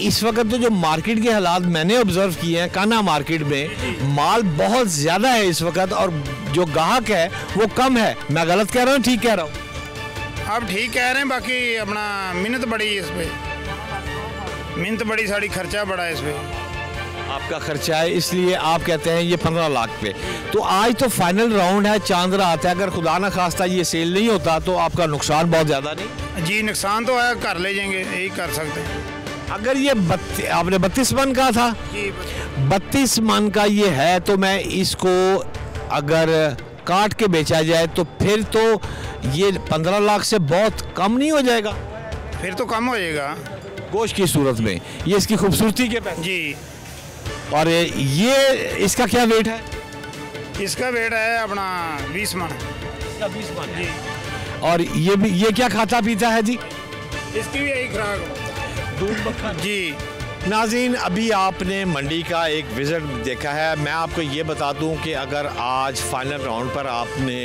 इस वक्त तो जो मार्केट के हालात मैंने ऑब्जर्व किए हैं काना मार्केट में, माल बहुत ज़्यादा है इस वक्त और जो ग्राहक है वो कम है। मैं गलत कह रहा हूँ, ठीक कह रहा हूँ? आप ठीक कह रहे हैं, बाकी अपना मेहनत बड़ी है इस पर, मेहनत बड़ी, साड़ी खर्चा बड़ा है इस पर। आपका खर्चा है इसलिए आप कहते हैं ये 15 लाख पे। तो आज तो फाइनल राउंड है, चांद रात है, अगर खुदा ना खास्ता ये सेल नहीं होता तो आपका नुकसान बहुत ज़्यादा नहीं? जी नुकसान तो है, घर ले जाएंगे, यही कर सकते हैं। अगर ये आपने 32 मन का था, 32 मन का ये है, तो मैं इसको अगर काट के बेचा जाए तो फिर तो ये 15 लाख से बहुत कम नहीं हो जाएगा? फिर तो कम हो जाएगा गोश्त की सूरत में, ये इसकी खूबसूरती के पैसे। जी। और ये इसका क्या वेट है? इसका वेट है अपना 20 मन। इसका 20 मन जी। और ये क्या खाता पीता है जी? इसकी भी यही खुराक, दूध मक्खन। जी। नाज़रीन, अभी आपने मंडी का एक विज़िट देखा है। मैं आपको ये बता दूं कि अगर आज फाइनल राउंड पर आपने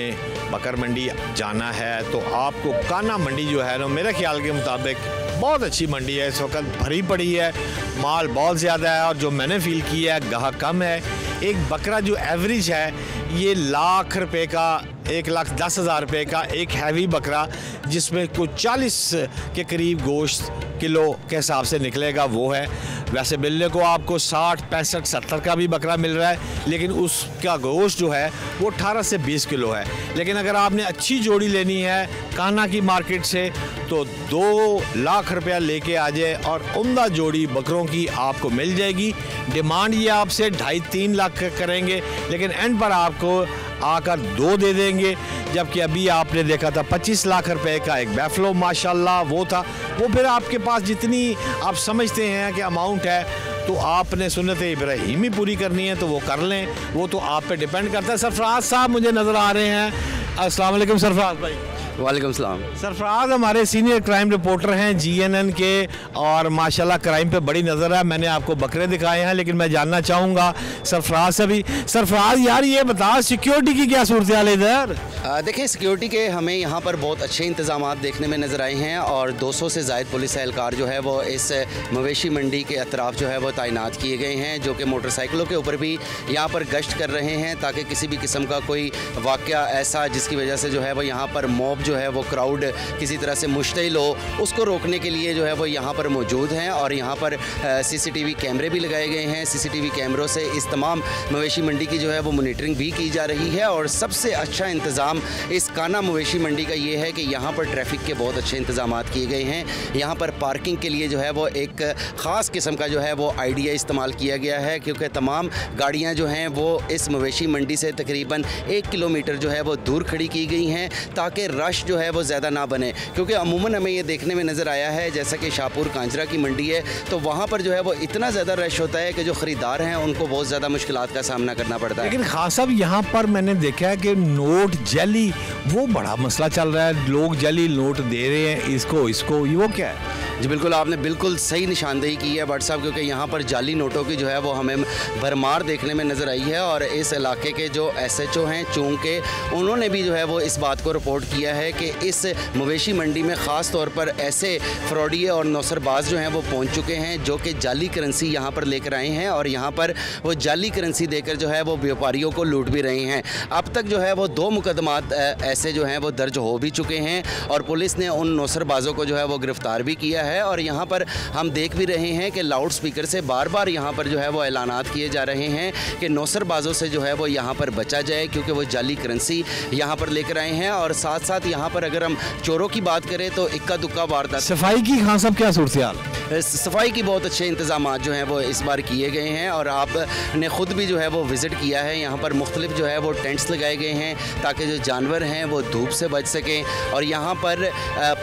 बकर मंडी जाना है तो आपको काना मंडी जो है ना, मेरे ख्याल के मुताबिक बहुत अच्छी मंडी है, इस वक्त भरी पड़ी है, माल बहुत ज़्यादा है और जो मैंने फ़ील किया है गाहक कम है। एक बकरा जो एवरेज है ये लाख रुपए का, 1,10,000 रुपये का एक हैवी बकरा जिसमें कुछ 40 के करीब गोश्त किलो के हिसाब से निकलेगा वो है। वैसे मिलने को आपको 60, 65, 70 का भी बकरा मिल रहा है, लेकिन उसका गोश्त जो है वो 18 से 20 किलो है। लेकिन अगर आपने अच्छी जोड़ी लेनी है काना की मार्केट से तो 2 लाख रुपया लेके आ जाए और उम्दा जोड़ी बकरों की आपको मिल जाएगी। डिमांड ये आपसे 2.5-3 लाख करेंगे, लेकिन एंड पर आपको आकर 2 दे देंगे। जबकि अभी आपने देखा था 25 लाख रुपए का एक बैफलो, माशाल्लाह वो था। वो फिर आपके पास जितनी आप समझते हैं कि अमाउंट है तो आपने सुन्नत इब्राहीमी पूरी करनी है तो वो कर लें, वो तो आप पे डिपेंड करता है। सरफराज साहब मुझे नज़र आ रहे हैं। अस्सलाम वालेकुम सरफराज भाई। वालेकुम सलाम। सरफराज हमारे सीनियर क्राइम रिपोर्टर हैं GNN के और माशाल्लाह क्राइम पे बड़ी नज़र है। मैंने आपको बकरे दिखाए हैं, लेकिन मैं जानना चाहूँगा सरफराज से भी। सरफराज यार ये बता सिक्योरिटी की क्या सूरत हाल है इधर? देखें, सिक्योरिटी के हमें यहाँ पर बहुत अच्छे इंतजाम देखने में नज़र आए हैं और 200 से ज़ायद पुलिस एहलकार जो है वो इस मवेशी मंडी के अतराफ़ जो है वो तैनात किए गए हैं, जो कि मोटरसाइकिलों के ऊपर भी यहाँ पर गश्त कर रहे हैं ताकि किसी भी किस्म का कोई वाक़या ऐसा जिसकी वजह से जो है वो यहाँ पर मॉब जो है वो क्राउड किसी तरह से मुश्तिल हो, उसको रोकने के लिए जो है वो यहाँ पर मौजूद हैं। और यहाँ पर CCTV कैमरे भी लगाए गए हैं। CCTV कैमरों से इस तमाम मवेशी मंडी की जो है वो मॉनिटरिंग भी की जा रही है। और सबसे अच्छा इंतज़ाम इस काना मवेशी मंडी का ये है कि यहाँ पर ट्रैफिक के बहुत अच्छे इंतज़ाम किए गए हैं। यहाँ पर पार्किंग के लिए जो है वो एक ख़ास किस्म का जो है वो आइडिया इस्तेमाल किया गया है, क्योंकि तमाम गाड़ियाँ जो हैं वो इस मवेशी मंडी से तकरीबन 1 किलोमीटर जो है वो दूर खड़ी की गई हैं ताकि रश जो है वो ज़्यादा ना बने। क्योंकि अमूमन हमें ये देखने में नज़र आया है जैसा कि शाहपुर कांजरा की मंडी है तो वहाँ पर जो है वो इतना ज़्यादा रश होता है कि जो ख़रीदार हैं उनको बहुत ज़्यादा मुश्किलात का सामना करना पड़ता है। लेकिन खान साहब यहाँ पर मैंने देखा है कि नोट जाली वो बड़ा मसला चल रहा है, लोग जाली नोट दे रहे हैं इसको ये वो क्या है? जी बिल्कुल, आपने बिल्कुल सही निशानदेही की है भट्ट साहब, क्योंकि यहाँ पर जाली नोटों की जो है वो हमें भरमार देखने में नज़र आई है। और इस इलाके के जो SHO हैं चूंग के, उन्होंने भी जो है वो इस बात को रिपोर्ट किया है कि इस मवेशी मंडी में ख़ास तौर पर ऐसे फ्रॉडिये और नौसरबाज जो हैं वो पहुँच चुके हैं जो कि जाली करेंसी यहाँ पर लेकर आए हैं और यहाँ पर वो जाली करेंसी देकर जो है वो व्यापारियों को लूट भी रहे हैं। अब तक जो है वो 2 मुकदमात ऐसे जो हैं वो दर्ज हो भी चुके हैं और पुलिस ने उन नौसरबाजों को जो है वो गिरफ़्तार भी किया है। और यहाँ पर हम देख भी रहे हैं कि लाउड स्पीकर से बार बार यहाँ पर जो है वो ऐलानात किए जा रहे हैं कि नौसरबाजों से जो है वो यहाँ पर बचा जाए, क्योंकि वो जाली करेंसी यहाँ पर लेकर आए हैं। और साथ साथ यहाँ पर अगर हम चोरों की बात करें तो इक्का दुक्का वारदात। सफाई की खान साहब क्या सूरत हाल? सफाई की बहुत अच्छे इंतजाम जो हैं वो इस बार किए गए हैं और आपने ख़ुद भी जो है वो विज़िट किया है। यहाँ पर मुख्तलिफ जो है वो टेंट्स लगाए गए हैं ताकि जो जानवर हैं वो धूप से बच सकें। और यहाँ पर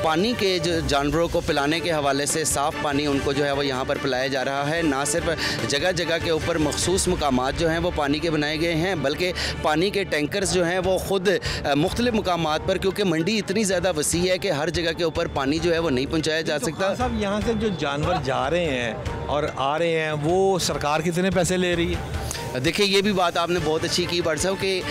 पानी के जो जानवरों को पिलाने के हवाले से साफ़ पानी उनको जो है वो यहाँ पर पिलाया जा रहा है। ना सिर्फ जगह जगह के ऊपर मखसूस मकामात जो हैं वो पानी के बनाए गए हैं, बल्कि पानी के टैंकर्स जो हैं वो ख़ुद मुख्तलिफ मकामात पर, क्योंकि मंडी इतनी ज़्यादा वसी है कि हर जगह के ऊपर पानी जो है वो नहीं पहुँचाया जा सकता। साहब यहाँ से जो जानवर जा रहे हैं और आ रहे हैं वो सरकार कितने पैसे ले रही है? देखिए ये भी बात आपने बहुत अच्छी की भाट साहब कि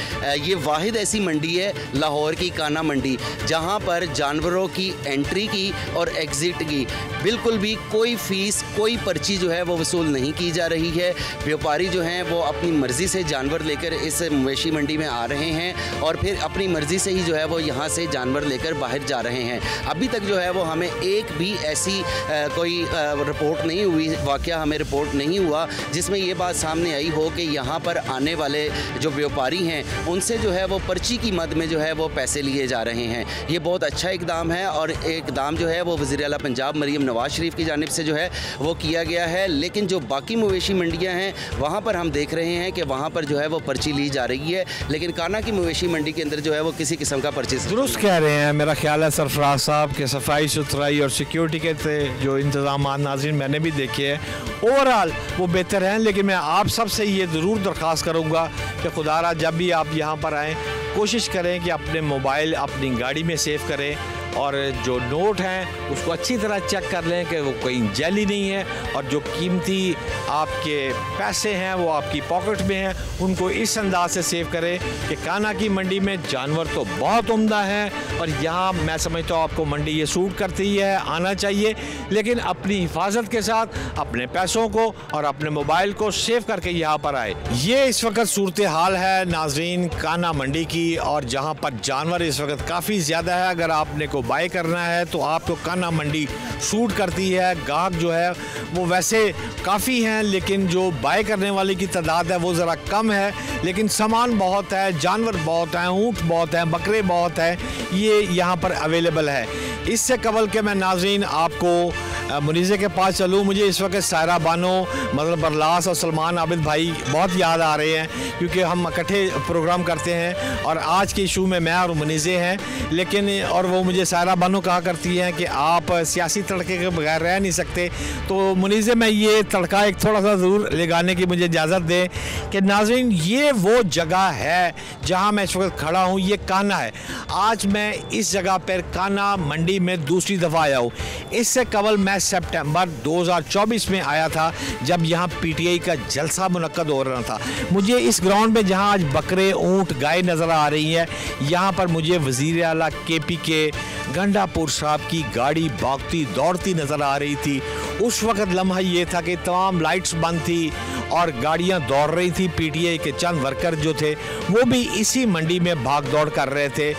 ये वाहिद ऐसी मंडी है लाहौर की काना मंडी जहाँ पर जानवरों की एंट्री की और एग्ज़िट की बिल्कुल भी कोई फ़ीस कोई पर्ची जो है वो वसूल नहीं की जा रही है। व्यापारी जो हैं वो अपनी मर्ज़ी से जानवर लेकर इस मवेशी मंडी में आ रहे हैं और फिर अपनी मर्ज़ी से ही जो है वो यहाँ से जानवर लेकर बाहर जा रहे हैं। अभी तक जो है वो हमें एक भी ऐसी कोई रिपोर्ट नहीं हुई, वाक़या हमें रिपोर्ट नहीं हुआ जिसमें ये बात सामने आई हो कि यहाँ पर आने वाले जो व्यापारी हैं उनसे जो है वो पर्ची की मद में जो है वो पैसे लिए जा रहे हैं। ये बहुत अच्छा इकदाम है और इकदाम जो है वो वज़ीर आला पंजाब मरीम नवाज़ शरीफ की जानिब से जो है वो किया गया है। लेकिन जो बाकी मवेशी मंडियाँ हैं वहाँ पर हम देख रहे हैं कि वहाँ पर जो है वो पर्ची ली जा रही है, लेकिन काना की मवेशी मंडी के अंदर जो है वो किसी किस्म का पर्ची दुरुस्त कह रहे हैं। मेरा ख्याल है सरफराज साहब के सफाई सुथराई और सिक्योरिटी के जो इंतजाम नाज़रीन मैंने भी देखे हैं ओवरऑल वो बेहतर हैं। लेकिन मैं आप सबसे ये ज़रूर दरख्वास्त करूँगा कि खुदारा जब भी आप यहाँ पर आएँ कोशिश करें कि अपने मोबाइल अपनी गाड़ी में सेव करें और जो नोट हैं उसको अच्छी तरह चेक कर लें कि वो कहीं जैली नहीं है और जो कीमती आपके पैसे हैं वो आपकी पॉकेट में हैं उनको इस अंदाज से सेव करें कि काना की मंडी में जानवर तो बहुत उम्दा हैं और यहाँ मैं समझता हूँ आपको मंडी ये सूट करती है, आना चाहिए, लेकिन अपनी हिफाजत के साथ अपने पैसों को और अपने मोबाइल को सेव करके यहाँ पर आए। ये इस वक्त सूरत हाल है नाजरीन काना मंडी की और जहाँ पर जानवर इस वक्त काफ़ी ज़्यादा है। अगर आपने को बाय करना है तो आपको काना मंडी सूट करती है। गाहक जो है वो वैसे काफ़ी हैं लेकिन जो बाय करने वाले की तादाद है वो ज़रा कम है, लेकिन सामान बहुत है, जानवर बहुत हैं, ऊँट बहुत हैं, बकरे बहुत हैं, ये यहाँ पर अवेलेबल है। इससे कबल के मैं नाज़रीन आपको मुनीज़े के पास चलूँ, मुझे इस वक्त सायरा बानो मतलब बरलास और सलमान आबिद भाई बहुत याद आ रहे हैं क्योंकि हम इकट्ठे प्रोग्राम करते हैं और आज के इशू में मैं और मुनीज़े हैं। लेकिन और वो मुझे सायरा बानो कहा करती हैं कि आप सियासी तड़के के बगैर रह नहीं सकते। तो मुनीज़े में ये तड़का एक थोड़ा सा ज़रूर लगाने की मुझे इजाज़त दें कि नाज़रीन ये वो जगह है जहाँ मैं इस वक्त खड़ा हूँ, ये काना है। आज मैं इस जगह पर काना मंडी में दूसरी दफ़ा आया हूँ। इससे कबल मैं सितंबर 2024 में आया था जब यहाँ पीटीआई का जलसा मुनक्कद हो रहा था। मुझे इस ग्राउंड में जहाँ आज बकरे ऊँट गाय नज़र आ रही है यहाँ पर मुझे वज़ीर आला केपी के गंडापुर साहब की गाड़ी भागती दौड़ती नज़र आ रही थी। उस वक़्त लम्हा ये था कि तमाम लाइट्स बंद थी और गाड़ियाँ दौड़ रही थी। पीटीआई के चंद वर्कर जो थे वो भी इसी मंडी में भाग दौड़ कर रहे थे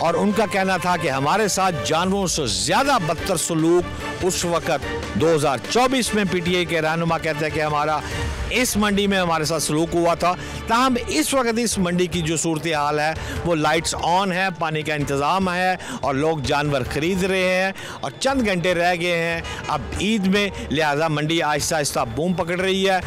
और उनका कहना था कि हमारे साथ जानवरों से ज़्यादा बदतर सलूक उस वक़्त 2024 में पीटीआई के रहनुमा कहते हैं कि हमारा इस मंडी में हमारे साथ सलूक हुआ था। ताहम इस वक्त इस मंडी की जो सूरत हाल है वो लाइट्स ऑन है, पानी का इंतज़ाम है और लोग जानवर ख़रीद रहे हैं और चंद घंटे रह गए हैं अब ईद में, लिहाजा मंडी आहिस्ता आहिस्ता बूम पकड़ रही है।